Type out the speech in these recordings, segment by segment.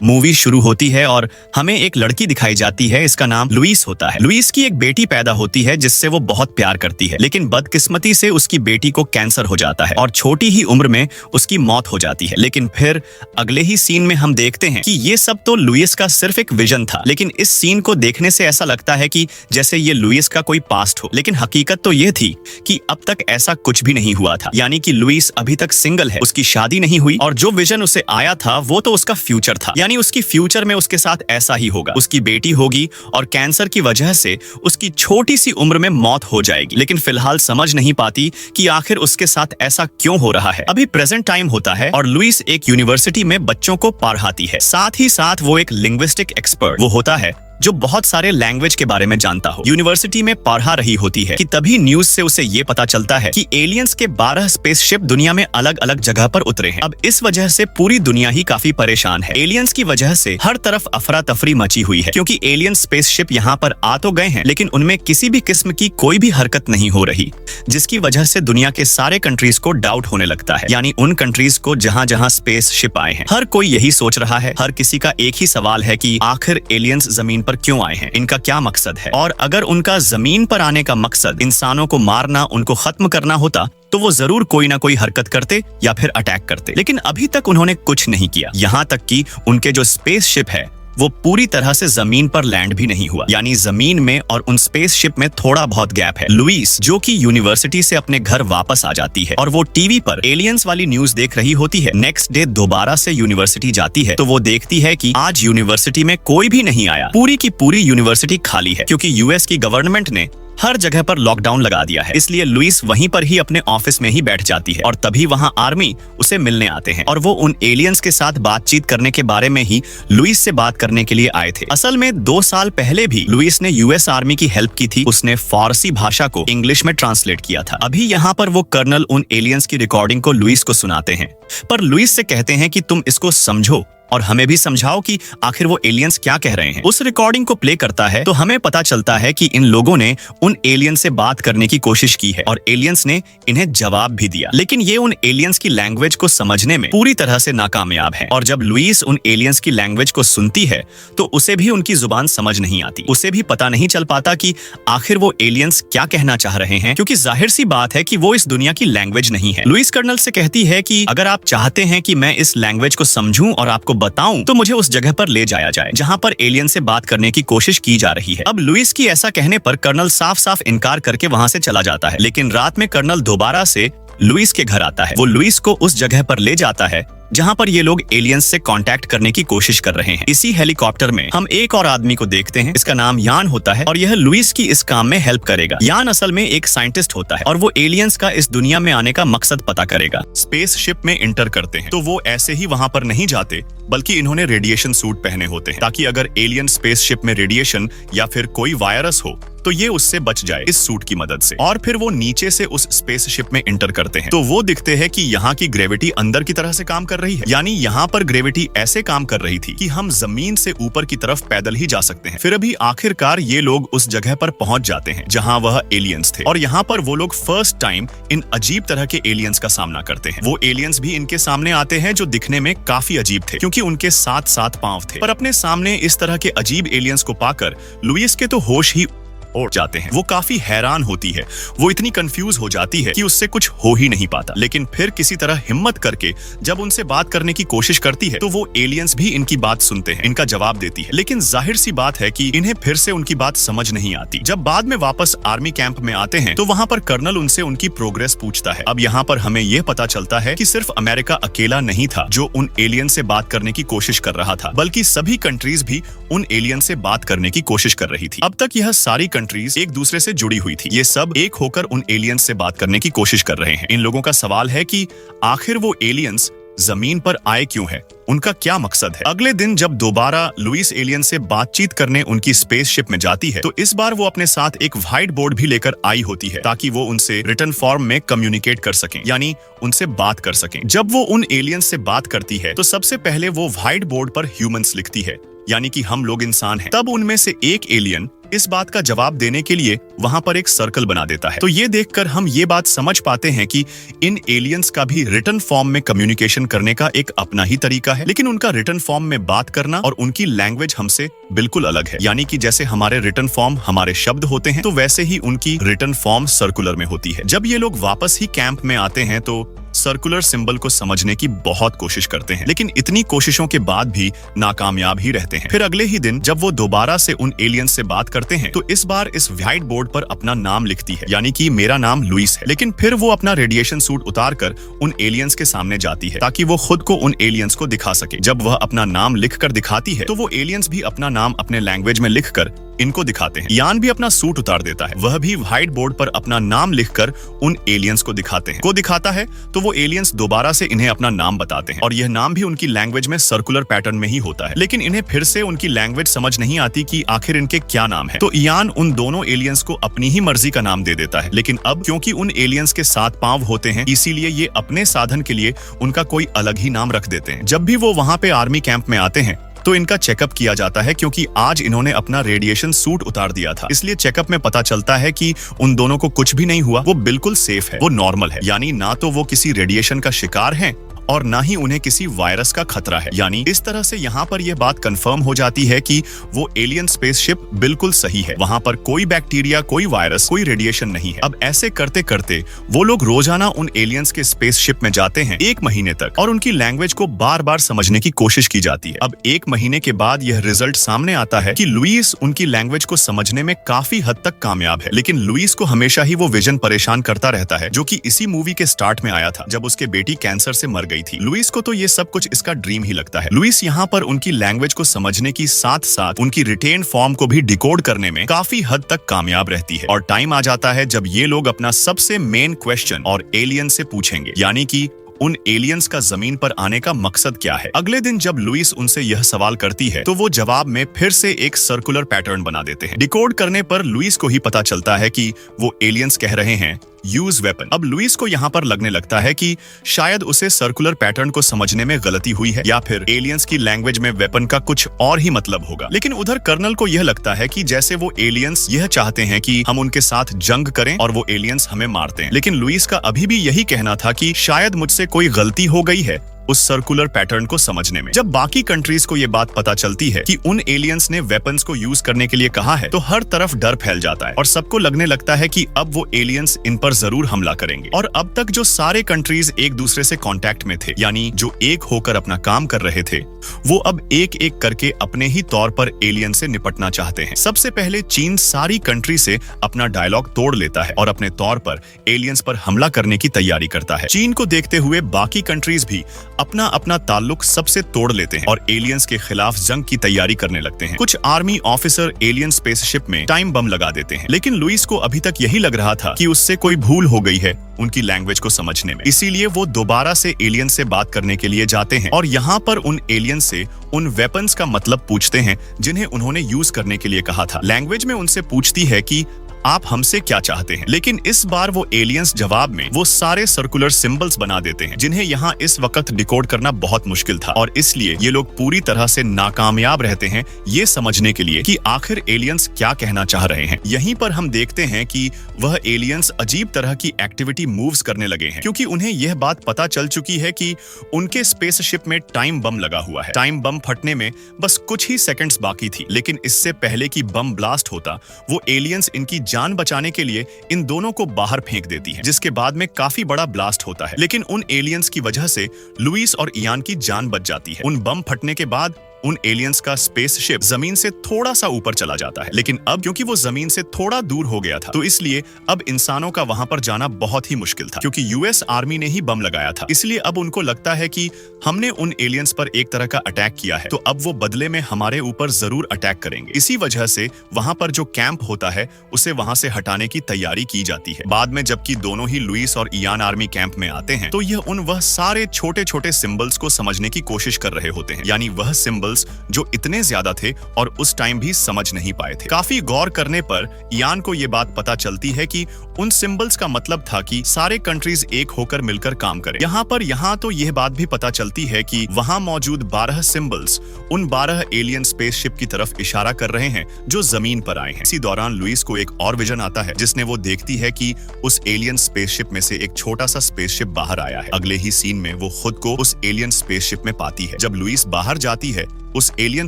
Movie शुरू होती है और हमें एक लड़की दिखाई जाती है। इसका नाम लुइस होता है। लुइस की एक बेटी पैदा होती है जिससे वो बहुत प्यार करती है, लेकिन बदकिस्मती से उसकी बेटी को कैंसर हो जाता है और छोटी ही उम्र में उसकी मौत हो जाती है। लेकिन फिर अगले ही सीन में हम देखते हैं कि ये सब तो लुइस का सिर्फ एक विजन था। लेकिन इस सीन को देखने से ऐसा लगता है कि जैसे ये लुइस का कोई पास्ट हो, लेकिन हकीकत तो ये थी कि अब तक ऐसा कुछ भी नहीं हुआ था। यानी कि लुइस अभी तक सिंगल है, उसकी शादी नहीं हुई और जो विजन उसे आया था वो तो उसका फ्यूचर था। यानी उसकी फ्यूचर में उसके साथ ऐसा ही होगा, उसकी बेटी होगी और कैंसर की वजह से उसकी छोटी सी उम्र में मौत हो जाएगी। लेकिन फिलहाल समझ नहीं पाती कि आखिर उसके साथ ऐसा क्यों हो रहा है। अभी प्रेजेंट टाइम होता है और लुइस एक यूनिवर्सिटी में बच्चों को पढ़ाती है। साथ ही साथ वो एक लिंग्विस्टिक एक्सपर्ट वो होता है जो बहुत सारे लैंग्वेज के बारे में जानता हो। यूनिवर्सिटी में पढ़ा रही होती है कि तभी न्यूज से उसे ये पता चलता है कि एलियंस के 12 स्पेसशिप दुनिया में अलग अलग जगह पर उतरे हैं। अब इस वजह से पूरी दुनिया ही काफी परेशान है। एलियंस की वजह से हर तरफ अफरा तफरी मची हुई है, क्योंकि एलियन स्पेसशिप यहाँ पर आ तो गए हैं लेकिन उनमें किसी भी किस्म की कोई भी हरकत नहीं हो रही, जिसकी वजह से दुनिया के सारे कंट्रीज को डाउट होने लगता है। यानी उन कंट्रीज को जहाँ जहाँ स्पेसशिप आए हैं, हर कोई यही सोच रहा है। हर किसी का एक ही सवाल है कि आखिर एलियंस जमीन पर क्यों आए हैं, इनका क्या मकसद है। और अगर उनका जमीन पर आने का मकसद इंसानों को मारना, उनको खत्म करना होता तो वो जरूर कोई ना कोई हरकत करते या फिर अटैक करते। लेकिन अभी तक उन्होंने कुछ नहीं किया। यहाँ तक कि उनके जो स्पेसशिप है वो पूरी तरह से जमीन पर लैंड भी नहीं हुआ। यानी जमीन में और उन स्पेसशिप में थोड़ा बहुत गैप है। लुइस जो कि यूनिवर्सिटी से अपने घर वापस आ जाती है और वो टीवी पर एलियंस वाली न्यूज देख रही होती है। नेक्स्ट डे दोबारा से यूनिवर्सिटी जाती है तो वो देखती है कि आज यूनिवर्सिटी में कोई भी नहीं आया। पूरी की पूरी यूनिवर्सिटी खाली है, क्योंकि यूएस की गवर्नमेंट ने हर जगह पर लॉकडाउन लगा दिया है। इसलिए लुइस वहीं पर ही अपने ऑफिस में ही बैठ जाती है और तभी वहां आर्मी उसे मिलने आते हैं और वो उन एलियंस के साथ बातचीत करने के बारे में ही लुइस से बात करने के लिए आए थे। असल में 2 साल पहले भी लुइस ने यूएस आर्मी की हेल्प की थी। उसने फारसी भाषा को इंग्लिश में ट्रांसलेट किया था। अभी यहाँ पर वो कर्नल उन एलियंस की रिकॉर्डिंग को लुइस को सुनाते हैं, पर लुइस से कहते हैं कि तुम इसको समझो और हमें भी समझाओ कि आखिर वो एलियंस क्या कह रहे हैं। उस रिकॉर्डिंग को प्ले करता है तो हमें पता चलता है कि इन लोगों ने उन एलियंस से बात करने की कोशिश की है और एलियंस ने इन्हें जवाब भी दिया, लेकिन ये उन एलियंस की लैंग्वेज को समझने में पूरी तरह से नाकामयाब है। और जब लुइस उन एलियंस की लैंग्वेज को सुनती है तो उसे भी उनकी जुबान समझ नहीं आती। उसे भी पता नहीं चल पाता कि आखिर वो एलियंस क्या कहना चाह रहे हैं, क्योंकि जाहिर सी बात है कि वो इस दुनिया की लैंग्वेज नहीं है। लुइस कर्नल से कहती है कि अगर आप चाहते हैं कि मैं इस लैंग्वेज को समझूं और आपको बताऊं तो मुझे उस जगह पर ले जाया जाए जहां पर एलियन से बात करने की कोशिश की जा रही है। अब लुइस की ऐसा कहने पर कर्नल साफ साफ इनकार करके वहां से चला जाता है। लेकिन रात में कर्नल दोबारा से लुइस के घर आता है। वो लुइस को उस जगह पर ले जाता है जहां पर ये लोग एलियंस से कांटेक्ट करने की कोशिश कर रहे हैं। इसी हेलीकॉप्टर में हम एक और आदमी को देखते हैं। इसका नाम यान होता है और यह लुइस की इस काम में हेल्प करेगा। यान असल में एक साइंटिस्ट होता है और वो एलियंस का इस दुनिया में आने का मकसद पता करेगा। स्पेसशिप में इंटर करते हैं तो वो ऐसे ही वहां पर नहीं जाते, बल्कि इन्होंने रेडिएशन सूट पहने होते हैं ताकि अगर एलियन स्पेसशिप में रेडिएशन या फिर कोई वायरस हो तो ये उससे बच जाए इस सूट की मदद से। और फिर वो नीचे से उस स्पेसशिप में इंटर करते हैं तो वो दिखते हैं कि यहाँ की ग्रेविटी अंदर की तरह से काम कर रही है। यानी यहाँ पर ग्रेविटी ऐसे काम कर रही थी कि हम जमीन से ऊपर की तरफ पैदल ही जा सकते हैं। फिर अभी आखिरकार ये लोग उस जगह पर पहुंच जाते हैं जहाँ वह एलियंस थे और यहाँ पर वो लोग फर्स्ट टाइम इन अजीब तरह के एलियंस का सामना करते हैं। वो एलियंस भी इनके सामने आते हैं जो दिखने में काफी अजीब थे, क्योंकि उनके 7 पांव थे। पर अपने सामने इस तरह के अजीब एलियंस को पाकर लुइस के तो होश ही उड़ जाते हैं। वो काफी हैरान होती है, वो इतनी कंफ्यूज हो जाती है कि उससे कुछ हो ही नहीं पाता। लेकिन फिर किसी तरह हिम्मत करके जब उनसे बात करने की कोशिश करती है तो वो एलियंस भी इनकी बात सुनते हैं, इनका जवाब देती है। लेकिन जाहिर सी बात है कि इन्हें फिर से उनकी बात समझ नहीं आती। जब बाद में वापस आर्मी कैंप में आते हैं तो वहाँ पर कर्नल उनसे उनकी प्रोग्रेस पूछता है। अब यहाँ पर हमें यह पता चलता है कि सिर्फ अमेरिका अकेला नहीं था जो उन एलियन से बात करने की कोशिश कर रहा था, बल्कि सभी कंट्रीज भी उन एलियन से बात करने की कोशिश कर रही थी। अब तक यह सारी कंट्रीज एक दूसरे से जुड़ी हुई थी। ये सब एक होकर उन एलियंस से बात करने की कोशिश कर रहे हैं। इन लोगों का सवाल है कि आखिर वो एलियंस जमीन पर आए क्यों है, उनका क्या मकसद है। अगले दिन जब दोबारा लुइस एलियन से बातचीत करने उनकी स्पेसशिप में जाती है तो इस बार वो अपने साथ एक व्हाइट बोर्ड भी लेकर आई होती है ताकि वो उनसे रिटन फॉर्म में कम्युनिकेट कर सकें, यानी उनसे बात कर सकें। जब वो उन एलियंस से बात करती है तो सबसे पहले वो व्हाइट बोर्ड पर ह्यूमंस लिखती है, यानी कि हम लोग इंसान हैं। तब उनमें से एक एलियन इस बात का जवाब देने के लिए वहां पर एक सर्कल बना देता है। तो ये देखकर हम ये बात समझ पाते हैं कि इन एलियंस का भी रिटन फॉर्म में कम्युनिकेशन करने का एक अपना ही तरीका है, लेकिन उनका रिटन फॉर्म में बात करना और उनकी लैंग्वेज हमसे बिल्कुल अलग है। यानी कि जैसे हमारे रिटन फॉर्म हमारे शब्द होते हैं, तो वैसे ही उनकी रिटन फॉर्म सर्कुलर में होती है। जब ये लोग वापस ही कैंप में आते हैं तो सर्कुलर सिंबल को समझने की बहुत कोशिश करते हैं, लेकिन इतनी कोशिशों के बाद भी नाकामयाब ही रहते हैं। फिर अगले ही दिन जब वो दोबारा से उन एलियंस से बात करते हैं, तो इस बार इस व्हाइट बोर्ड पर अपना नाम लिखती है, यानी कि मेरा नाम लुइस है। लेकिन फिर वो अपना रेडिएशन सूट उतारकर उन एलियंस के सामने जाती है ताकि वो खुद को उन एलियंस को दिखा सके। जब वह अपना नाम लिखकर दिखाती है, तो वो एलियंस भी अपना नाम अपने लैंग्वेज में लिखकर इनको दिखाते हैं। यान भी अपना सूट उतार देता है, वह भी व्हाइट बोर्ड पर अपना नाम लिखकर उन एलियंस को दिखाता है। तो वो एलियंस दोबारा से इन्हें अपना नाम बताते हैं और यह नाम भी उनकी लैंग्वेज में सर्कुलर पैटर्न में ही होता है। लेकिन इन्हें फिर से उनकी लैंग्वेज समझ नहीं आती कि आखिर इनके क्या नाम है। तो यान उन दोनों एलियंस को अपनी ही मर्जी का नाम दे देता है, लेकिन अब क्योंकि उन एलियंस के 7 पांव होते हैं, इसीलिए ये अपने साधन के लिए उनका कोई अलग ही नाम रख देते हैं। जब भी वो वहां पे आर्मी कैंप में आते हैं तो इनका चेकअप किया जाता है, क्योंकि आज इन्होंने अपना रेडिएशन सूट उतार दिया था। इसलिए चेकअप में पता चलता है कि उन दोनों को कुछ भी नहीं हुआ, वो बिल्कुल सेफ है, वो नॉर्मल है। यानी ना तो वो किसी रेडिएशन का शिकार हैं और ना ही उन्हें किसी वायरस का खतरा है। यानी इस तरह से यहाँ पर यह बात कंफर्म हो जाती है कि वो एलियन स्पेसशिप बिल्कुल सही है। वहां पर कोई बैक्टीरिया, कोई वायरस, कोई रेडिएशन नहीं है। अब ऐसे करते करते वो लोग रोजाना उन एलियंस के स्पेसशिप में जाते हैं 1 महीने तक, और उनकी लैंग्वेज को बार बार समझने की कोशिश की जाती है। अब 1 महीने के बाद यह रिजल्ट सामने आता है कि लुइस उनकी लैंग्वेज को समझने में काफी हद तक कामयाब है। लेकिन लुइस को हमेशा ही वो विजन परेशान करता रहता है, जो कि इसी मूवी के स्टार्ट में आया था, जब उसके बेटी कैंसर से मर गई थी। लुइस को तो ये सब कुछ इसका ड्रीम ही लगता है। लुइस यहाँ पर उनकी लैंग्वेज को समझने की साथ साथ उनकी रिटेन फॉर्म को भी डिकोड करने में काफी हद तक कामयाब रहती है। और टाइम आ जाता है जब ये लोग अपना सबसे मेन क्वेश्चन और एलियन से पूछेंगे, यानी कि उन एलियंस का जमीन पर आने का मकसद क्या है। अगले दिन जब लुइस उनसे यह सवाल करती है, तो वो जवाब में फिर से एक सर्कुलर पैटर्न बना देते हैं। डिकोड करने पर लुइस को ही पता चलता है कि वो एलियंस कह रहे हैं यूज वेपन। अब लुइस को यहाँ पर लगने लगता है कि शायद उसे सर्कुलर पैटर्न को समझने में गलती हुई है, या फिर एलियंस की लैंग्वेज में वेपन का कुछ और ही मतलब होगा। लेकिन उधर कर्नल को यह लगता है कि जैसे वो एलियंस यह चाहते हैं कि हम उनके साथ जंग करें और वो एलियंस हमें मारते हैं। लेकिन लुइस का अभी भी यही कहना था कि शायद मुझसे कोई गलती हो गई है उस सर्कुलर पैटर्न को समझने में। जब बाकी कंट्रीज को ये बात पता चलती है कि उन एलियंस ने वेपन्स को यूज करने के लिए कहा है, तो हर तरफ डर फैल जाता है और सबको लगने लगता है कि अब वो एलियंस इन पर जरूर हमला करेंगे। और अब तक जो सारे कंट्रीज एक दूसरे से कांटेक्ट में थे, यानी जो एक होकर अपना काम कर रहे थे, वो अब एक एक करके अपने ही तौर पर एलियन से निपटना चाहते हैं। सबसे पहले चीन सारी कंट्री से अपना डायलॉग तोड़ लेता है और अपने तौर पर एलियंस पर हमला करने की तैयारी करता है। चीन को देखते हुए बाकी कंट्रीज भी अपना अपना ताल्लुक सबसे तोड़ लेते हैं और एलियंस के खिलाफ जंग की तैयारी करने लगते हैं। कुछ आर्मी ऑफिसर एलियन स्पेसशिप में टाइम बम लगा देते हैं, लेकिन लुइस को अभी तक यही लग रहा था कि उससे कोई भूल हो गई है उनकी लैंग्वेज को समझने में। इसीलिए वो दोबारा से एलियन से बात करने के लिए जाते हैं और यहाँ पर उन एलियन से उन वेपन्स का मतलब पूछते हैं जिन्हें उन्होंने यूज करने के लिए कहा था। लैंग्वेज में उनसे पूछती है कि आप हमसे क्या चाहते हैं। लेकिन इस बार वो एलियंस जवाब में वो सारे सर्कुलर सिंबल्स बना देते हैं जिन्हें यहाँ इस वक्त डिकोड करना बहुत मुश्किल था, और इसलिए ये लोग पूरी तरह से नाकामयाब रहते हैं ये समझने के लिए कि आखिर एलियंस क्या कहना चाह रहे हैं। यहीं पर हम देखते हैं कि वह एलियंस अजीब तरह की एक्टिविटी मूव्स करने लगे हैं, क्योंकि उन्हें यह बात पता चल चुकी है कि उनके स्पेसशिप में टाइम बम लगा हुआ है। टाइम बम फटने में बस कुछ ही सेकंड्स बाकी थी, लेकिन इससे पहले कि बम ब्लास्ट होता, वो एलियंस इनकी जान बचाने के लिए इन दोनों को बाहर फेंक देती है, जिसके बाद में काफी बड़ा ब्लास्ट होता है। लेकिन उन एलियंस की वजह से लुइस और इयान की जान बच जाती है। उन बम फटने के बाद उन एलियंस का स्पेसशिप जमीन से थोड़ा सा ऊपर चला जाता है, लेकिन अब क्योंकि वो जमीन से थोड़ा दूर हो गया था, तो इसलिए अब इंसानों का वहां पर जाना बहुत ही मुश्किल था, क्योंकि यूएस आर्मी ने ही बम लगाया था। इसलिए अब उनको लगता है कि हमने उन एलियंस पर एक तरह का अटैक किया है, तो अब वो बदले में हमारे ऊपर जरूर अटैक करेंगे। इसी वजह से वहां पर जो कैंप होता है उसे वहां से हटाने की तैयारी की जाती है। बाद में जबकि दोनों ही लुइस और इयान आर्मी कैंप में आते हैं, तो यह वह सारे छोटे छोटे सिंबल्स को समझने की कोशिश कर रहे होते हैं, यानी वह सिंबल्स सिंबल्स जो इतने ज्यादा थे और उस टाइम भी समझ नहीं पाए थे। काफी गौर करने पर इयान को ये बात पता चलती है कि उन सिंबल्स का मतलब था कि सारे कंट्रीज एक होकर मिलकर काम करें। यहाँ तो यह बात भी पता चलती है कि वहां मौजूद 12 सिंबल्स उन 12 एलियन स्पेसशिप की तरफ इशारा कर रहे हैं जो जमीन पर आए हैं। इसी दौरान लुइस को एक और विजन आता है जिसने वो देखती है कि उस एलियन स्पेसशिप में से एक छोटा सा स्पेसशिप बाहर आया है। अगले ही सीन में वो खुद को उस एलियन स्पेसशिप में पाती है। जब लुइस बाहर जाती है उस एलियन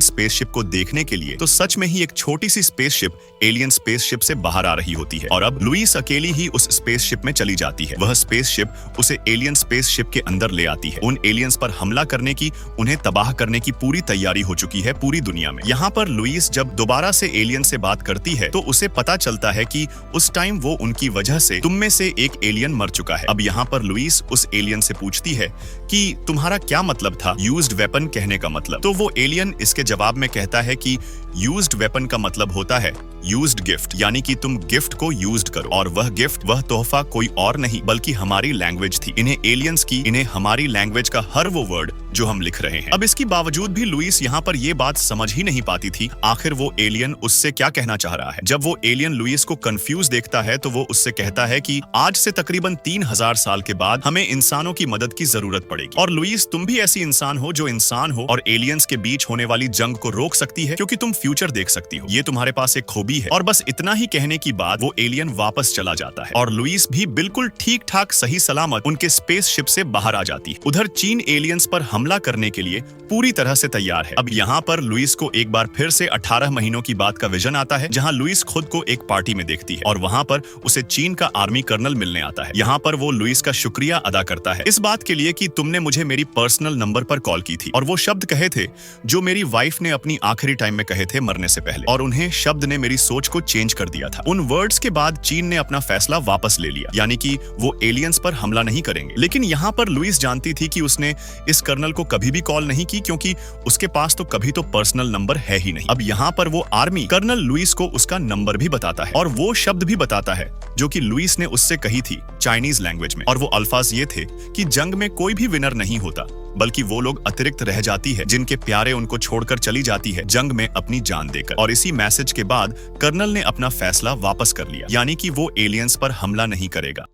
स्पेसशिप को देखने के लिए तो सच में ही एक छोटी सी स्पेसशिप एलियन स्पेसशिप से बाहर आ रही होती है और अब लुइस अकेली ही उस स्पेसशिप में चली जाती है। वह स्पेसशिप उसे एलियन स्पेसशिप के अंदर ले आती है। उन एलियंस पर हमला करने की, उन्हें तबाह करने की पूरी तैयारी हो चुकी है पूरी दुनिया में। यहाँ पर लुइस जब दोबारा से एलियन से बात करती है तो उसे पता चलता है कि उस टाइम वो उनकी वजह से तुम में से एक एलियन मर चुका है। अब यहाँ पर लुइस उस एलियन से पूछती है कि तुम्हारा क्या मतलब था यूज्ड वेपन कहने का मतलब। तो वो एलियन इसके जवाब में कहता है कि यूज्ड वेपन का मतलब होता है यूज्ड गिफ्ट, यानी कि तुम गिफ्ट को यूज्ड करो। और वह गिफ्ट, वह तोहफा कोई और नहीं बल्कि हमारी लैंग्वेज थी। इन्हें एलियंस की, इन्हें हमारी लैंग्वेज का हर वो वर्ड जो हम लिख रहे हैं। अब इसके बावजूद भी लुइस यहाँ पर ये बात समझ ही नहीं पाती थी आखिर वो एलियन उससे क्या कहना चाह रहा है। जब वो एलियन लुइस को कंफ्यूज देखता है तो वो उससे कहता है कि आज से तकरीबन 3000 साल के बाद हमें इंसानों की मदद की जरूरत पड़ेगी और लुइस तुम भी ऐसी इंसान हो जो इंसान हो और एलियंस के बीच होने वाली जंग को रोक सकती है क्योंकि तुम फ्यूचर देख सकती हो। ये तुम्हारे पास एक खूबी है। और बस इतना ही कहने की बाद वो एलियन वापस चला जाता है और लुइस भी बिल्कुल ठीक ठाक सही सलामत उनके स्पेसशिप से बाहर आ जाती है। उधर चीन एलियंस पर हमला करने के लिए पूरी तरह से तैयार है। अब यहाँ पर लुइस को एक बार फिर से 18 महीनों की बात का विजन आता है जहाँ लुइस खुद को एक पार्टी में देखती है और वहाँ पर उसे चीन का आर्मी कर्नल मिलने आता है। यहाँ पर वो लुइस का शुक्रिया अदा करता है इस बात के लिए कि तुमने मुझे मेरी पर्सनल नंबर पर कॉल की थी और वो शब्द कहे थे जो मेरी वाइफ ने अपनी आखिरी टाइम में कहे थे मरने से पहले, और उन्हें शब्द ने मेरी सोच को चेंज कर दिया था। उन वर्ड्स के बाद चीन ने अपना फैसला वापस ले लिया, यानी कि वो एलियंस पर हमला नहीं करेंगे। लेकिन यहाँ पर लुइस जानती थी कि उसने इस कर्नल को कभी भी कॉल नहीं की क्योंकि उसके पास तो कभी तो पर्सनल नंबर है ही नहीं। अब यहाँ पर वो आर्मी कर्नल लुइस को उसका नंबर भी बताता है और वो शब्द भी बताता है जो कि लुइस ने उससे कही थी चाइनीज लैंग्वेज में, और वो अल्फाज ये थे कि जंग में कोई भी विनर नहीं होता बल्कि वो लोग अतिरिक्त रह जाती है जिनके प्यारे उनको छोड़कर चली जाती है जंग में अपनी जान देकर। और इसी मैसेज के बाद कर्नल ने अपना फैसला वापस कर लिया, यानी कि वो एलियंस पर हमला नहीं करेगा।